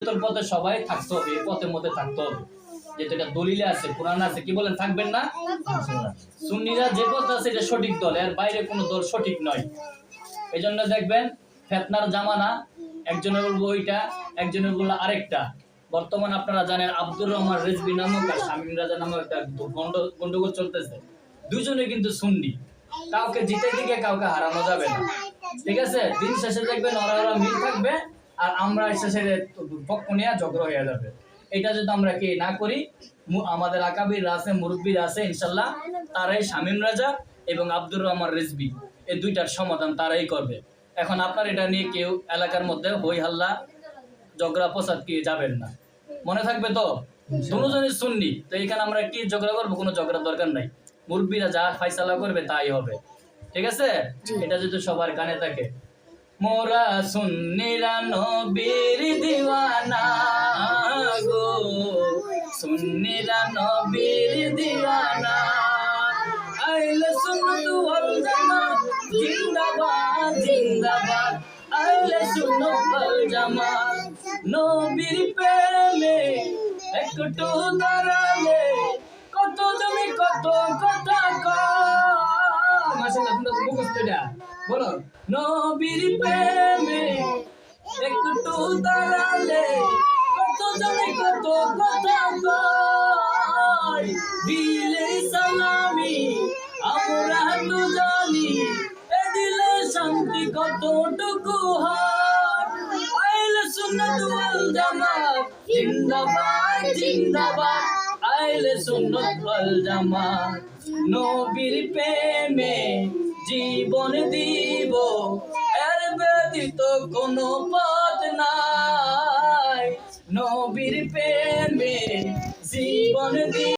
সত্যর পথে সবাই থাকতে হবে, এই পথের মধ্যে থাকতে হবে, যেহেতু এটা দলিলে আছে, কোরআন আছে। কি বলেন, থাকবেন না? সুন্নিরা যে পথ আছে এটা সঠিক দল, এর বাইরে কোনো দল সঠিক নয়। এই জন্য দেখবেন ফেতনার জামানা, একজনের বলবো ওইটা, একজনের বলবো আরেকটা। বর্তমান আপনারা জানেন আব্দুর রহমান রেজভী নামক আর শামীম রাজা নামক একটা গন্ডগোল চলতেছে। দুজনে কিন্তু সুন্নি, কাউকে জিতে দিকে কাউকে হারানো যাবে না, ঠিক আছে? দিন শেষে দেখবেন ওরা মিল থাকবে, আর আমরা শেষে পক্ষ নিয়ে ঝগড়া হয়ে যাবে। এটা যদি আমরা কি না করি, আমাদের আকাবির আছে, মুরব্বীর আছে, ইনশাল্লাহ তারাই শামীম রাজা এবং আব্দুর রহমান রেজভী এই দুইটার সমাধান তারাই করবে। এখন আপনার এটা নিয়ে কেউ এলাকার মধ্যে হই হাল্লা ঝগড়া প্রসাদ কি যাবেন না, মনে থাকবে তো? দুজনই সুন্নি, তো এখানে আমরা কি ঝগড়া করবো? কোনো ঝগড়ার দরকার নাই, মুরব্বীরা যা ফাইসালা করবে তাই হবে, ঠিক আছে? এটা যদি সবার কানে থাকে। মোরা সুন্নিরা নবীর দিওয়ানা গো, সুন্নিরা নবীর দিওয়ানা, আহলে সুন্নাত ওয়াল জামাত জিন্দাবাদ জিন্দাবাদ, আহলে সুন্নাত ওয়াল জামাত। নবীর প্রেমে একটু দাঁড়ালে কত জমি কত কথা কয়। মাশাআল্লাহ, তোমরা তো মুখস্থ এটা বলো। নবীর প্রেমে একটু দাঁড়ালে কত জমি কত কথা কয়। দিলে সালামি আমরা তো জানি, এ দিলে শান্তি কতটুকু হয়। আহলে সুন্নাত ওয়াল জামাত জিন্দাবাদ জিন্দাবাদ, আহলে সুন্নাত ওয়াল জামাত। নবীর প্রেমে জীবন দিব, এর ব্যতীত কোনো পথ নাই। নবীর প্রেমে জীবন দিব।